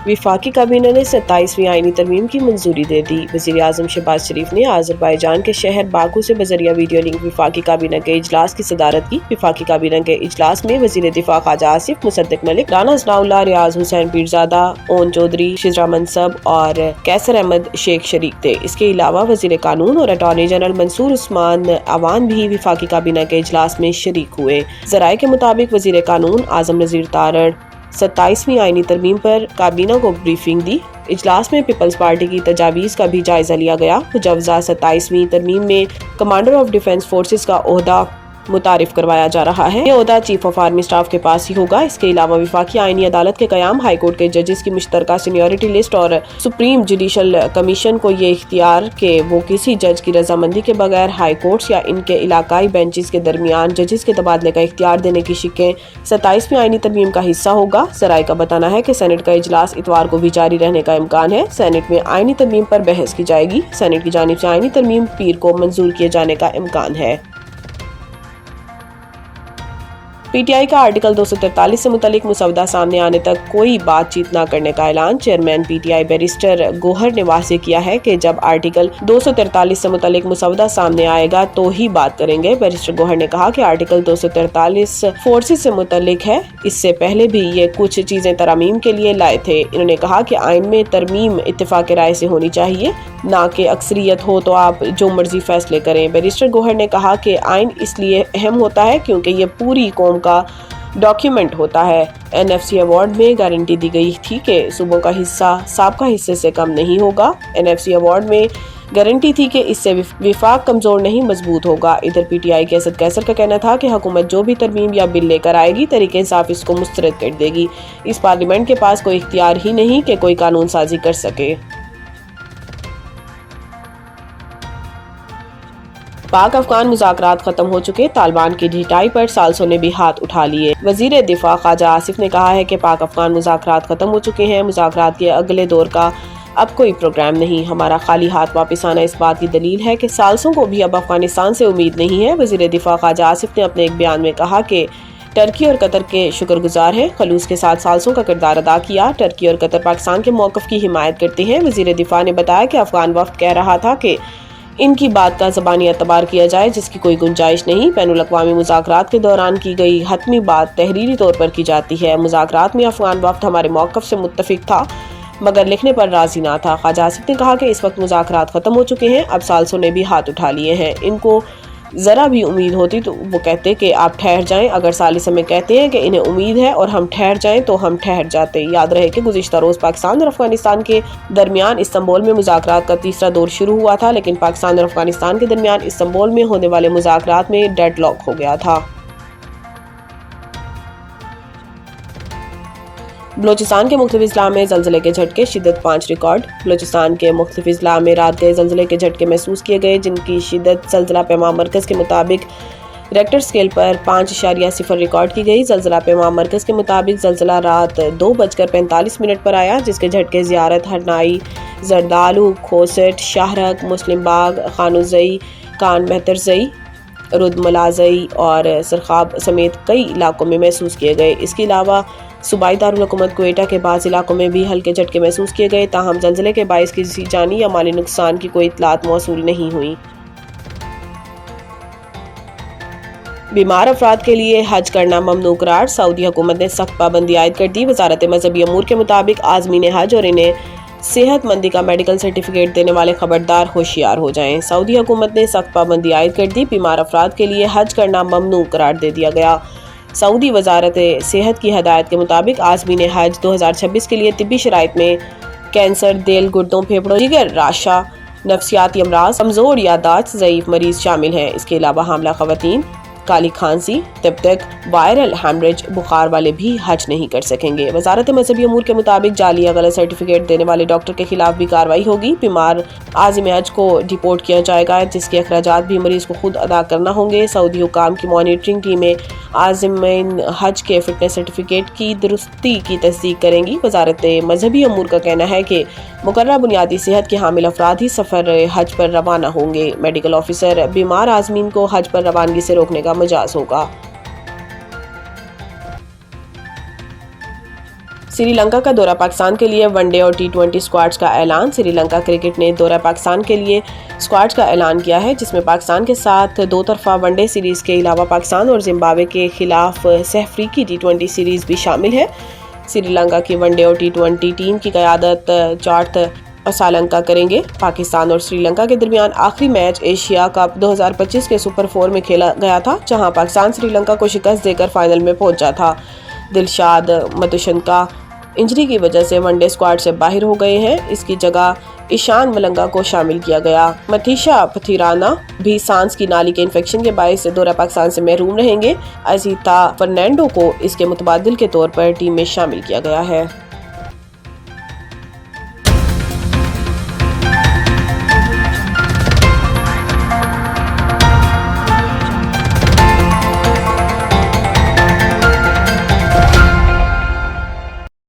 वफाकी काबीना ने 27वीं आईनी तरमीम की मंजूरी दे दी। वज़ीर आज़म शहबाज शरीफ ने आज़रबाईजान के शहर बाकू से बजरिया वीडियो लिंक वफाकी काबीना के इजलास की सदारत की। वफाकी काबीना के इजलास में वज़ीर दिफा ख्वाजा आसिफ, मुसद्दिक मलिक, राना सनाउल्लाह, रियाज हुसैन पीरजादा, ओन चौधरी, शिजरा मनसब और कैसर अहमद शेख शरीक थे। इसके अलावा वज़ीर कानून और अटॉर्नी जनरल मंसूर उस्मान अवान भी वफाकी काबीना के इजलास में शरीक हुए। ज़राए के मुताबिक वज़ीर कानून आज़म नज़ीर तारड़ 27वीं आईनी तरमीम पर काबीना को ब्रीफिंग दी। इजलास में पीपल्स पार्टी की तजावीज़ का भी जायजा लिया गया। मुजवजा 27वीं तरमीम में कमांडर ऑफ डिफेंस फोर्सेस का ओहदा मुतारिफ करवाया जा रहा है। ये ओहदा चीफ ऑफ आर्मी स्टाफ के पास ही होगा। इसके अलावा वफाकी आईनी अदालत के कयाम, हाई कोर्ट के जजेस की मुश्तरका सीनियरिटी लिस्ट और सुप्रीम जुडिशल कमीशन को ये इख्तियार कि वो किसी जज की रजामंदी के बगैर हाई कोर्ट्स या इनके इलाकाई बेंचेस के दरमियान जजेस के तबादले का इख्तियार देने की शिकें 27वीं आईनी तरमीम का हिस्सा होगा। ज़राए का बताना है कि सेनेट का इजलास इतवार को भी जारी रहने का इम्कान है। सेनेट में आईनी तरमीम पर बहस की जाएगी। सेनेट की जानिब से आईनी तरमीम पीर को मंजूर किए जाने का इम्कान है। पीटीआई का आर्टिकल 243 से मुतल्लिक मुसवदा सामने आने तक कोई बातचीत न करने का ऐलान चेयरमैन पीटीआई बैरिस्टर गोहर ने वाज़ेह किया है कि जब आर्टिकल 243 से मुतल्लिक मुसवदा सामने आएगा तो ही बात करेंगे। बैरिस्टर गोहर ने कहा कि आर्टिकल 243 फोर्सेस से मुतल्लिक है। इससे पहले भी ये कुछ चीजें तरमीम के लिए लाए थे। इन्होंने कहा कि आइन में तरमीम इत्तेफाक राय से होनी चाहिए, ना कि अक्सरियत हो तो आप जो मर्जी फैसले करें। बैरिस्टर गोहर ने कहा कि आइन इसलिए अहम होता है क्योंकि ये पूरी कौम का डॉक्यूमेंट होता है। एनएफसी अवार्ड में गारंटी दी गई थी कि सूबों का हिस्सा साबका हिस्से से कम नहीं होगा। एनएफसी अवार्ड में गारंटी थी कि इससे विफाक कमजोर नहीं मजबूत होगा। इधर पीटीआई के असद कैसर का कहना था कि हुकूमत जो भी तरमीम या बिल लेकर आएगी तरीके इंसाफ इसको मुस्तरद कर देगी। इस पार्लियामेंट के पास कोई इख्तियार ही नहीं कि कोई कानून साजी कर सके। पाक अफगान मुज़ाकरात खत्म हो चुके, तालिबान की ढिठाई पर साल्सों ने भी हाथ उठा लिए। वज़ीर दिफा ख्वाजा आसिफ ने कहा है कि पाक अफगान मुज़ाकरात खत्म हो चुके हैं। मुज़ाकरात के अगले दौर का अब कोई प्रोग्राम नहीं। हमारा खाली हाथ वापस आना इस बात की दलील है कि साल्सों को भी अब अफगानिस्तान से उम्मीद नहीं है। वज़ीर दिफा ख्वाजा आसिफ ने अपने एक बयान में कहा कि टर्की और कतर के शुक्रगुजार हैं, खलूस के साथ साल्सों का किरदार अदा किया। टर्की और कतर पाकिस्तान के मौक़िफ़ की हिमायत करते हैं। वज़ीर दिफा ने बताया कि अफगान वफ़द कह रहा था कि इनकी बात का ज़बानी एतबार किया जाए, जिसकी कोई गुंजाइश नहीं। बैनुल अक़वामी मुज़ाकरात के दौरान की गई हतमी बात तहरीरी तौर पर की जाती है। मुज़ाकरात में अफ़गान वफ़द हमारे मौक़िफ़ से मुत्तफ़िक था मगर लिखने पर राज़ी ना था। ख्वाजा आसिफ ने कहा कि इस वक्त मुज़ाकरात ख़त्म हो चुके हैं, अब साल्सों ने भी हाथ उठा लिए हैं। इनको ज़रा भी उम्मीद होती तो वो कहते कि आप ठहर जाएं। अगर सालिस हमें कहते हैं कि इन्हें उम्मीद है और हम ठहर जाएं तो हम ठहर जाते। याद रहे कि गुज़िश्ता रोज़ पाकिस्तान और अफगानिस्तान के दरमियान इस्तांबुल में मुज़ाकरात का तीसरा दौर शुरू हुआ था, लेकिन पाकिस्तान और अफगानिस्तान के दरमियान इस्तांबुल में होने वाले मुज़ाकरात में डेडलॉक हो गया था। बलोचिस्तान के मुख्तलिफ अजला में ज़लज़ले के झटके, शिद्दत 5 रिकॉर्ड। बलोचिस्तान के मुख्तलिफ अजला में रात गए ज़लज़ले के झटके महसूस किए गए, जिनकी शिद्दत ज़लज़ला पैमा मरकज़ के मुताबिक रेक्टर स्केल पर 5.0 रिकॉर्ड की गई। ज़लज़ला पैमा मरकज़ के मुताबिक ज़लज़ला रात 2:45 पर आया, जिसके झटके ज़ियारत, हरनाई, जरदालू, खोसट, शाहरक, मुस्लिम बाग, खानुज़ई, कान मेहतरज़ई, रुदमलाज़ई और सरखाब समेत कई इलाकों में महसूस किए गए। इसके अलावा सूबाई दारुल हुकूमत क्वेटा के बाज़ इलाकों में भी हल्के झटके महसूस किए गए। ताहम ज़लज़ले के बाइस किसी जानी या माली नुकसान की कोई इत्तलात मौसूल नहीं हुई। बीमार अफराद के लिए हज करना ममनू करार, सऊदी हुकूमत ने सख्त पाबंदी आयद कर दी। वजारत मजहबी अमूर के मुताबिक आज़मीन हज और इन्हें सेहतमंदी का मेडिकल सर्टिफिकेट देने वाले खबरदार होशियार हो जाएं। सऊदी हुकूमत ने सख्त पाबंदी आयद कर दी। बीमार अफराद के लिए हज करना ममनू करार दे दिया गया। सऊदी वजारत सेहत की हदायत के मुताबिक आज़मीन हज 2026 के लिए तिब्बी शराइत में कैंसर, दिल, गुर्दों, फेफड़ों, जिगर, राशा, नफ्सियाती अमराज, कमज़ोर यादाश्त, ज़ईफ़ मरीज शामिल हैं। इसके अलावा हामला ख़वातीन, काली खांसी, तब तक वायरल हैमरेज, बुखार वाले भी हज नहीं कर सकेंगे। वजारत मजहबी अमूर के मुताबिक जाली या गलत सर्टिफिकेट देने वाले डॉक्टर के खिलाफ भी कार्रवाई होगी। बीमार आज़िम हज को डिपोर्ट किया जाएगा, जिसके अखराजात भी मरीज को खुद अदा करना होंगे। सऊदी हुकाम की मॉनिटरिंग टीमें आज़िमीन हज के फिटनेस सर्टिफिकेट की दुरुस्ती की तस्दीक करेंगी। वजारत मजहबी अमूर का कहना है कि मुकर्रर बुनियादी सेहत के हामिल अफराद ही सफ़र हज पर रवाना होंगे। मेडिकल ऑफिसर बीमार आज़मीन को हज पर रवानगी से रोकने का मजाज होगा। سری لنکا کا دورہ پاکستان کے لیے ون ڈے اور T20 اسکواڈز کا اعلان۔ سری لنکا کرکٹ نے دورہ پاکستان کے لیے اسکواڈز کا اعلان کیا ہے، جس میں پاکستان کے ساتھ 2 طرفہ ون ڈے سیریز کے علاوہ پاکستان اور زمبابوے کے خلاف سہ افریقی T20 سیریز بھی شامل ہے۔ سری لنکا کی ون ڈے اور T20 ٹیم کی قیادت جارتھ اسالنکا کریں گے۔ پاکستان اور سری لنکا کے درمیان آخری میچ ایشیا کپ 2025 کے سپر 4 میں کھیلا گیا تھا، جہاں پاکستان سری لنکا کو شکست دے کر فائنل میں پہنچا تھا۔ دلشاد متوشنکا انجری کی وجہ سے ون ڈے اسکواڈ سے باہر ہو گئے ہیں، اس کی جگہ ایشان ملنگا کو شامل کیا گیا۔ متیشا پتھیرانا بھی سانس کی نالی کے انفیکشن کے باعث دورہ پاکستان سے محروم رہیں گے۔ ازیتا فرنینڈو کو اس کے متبادل کے طور پر ٹیم میں شامل کیا گیا ہے۔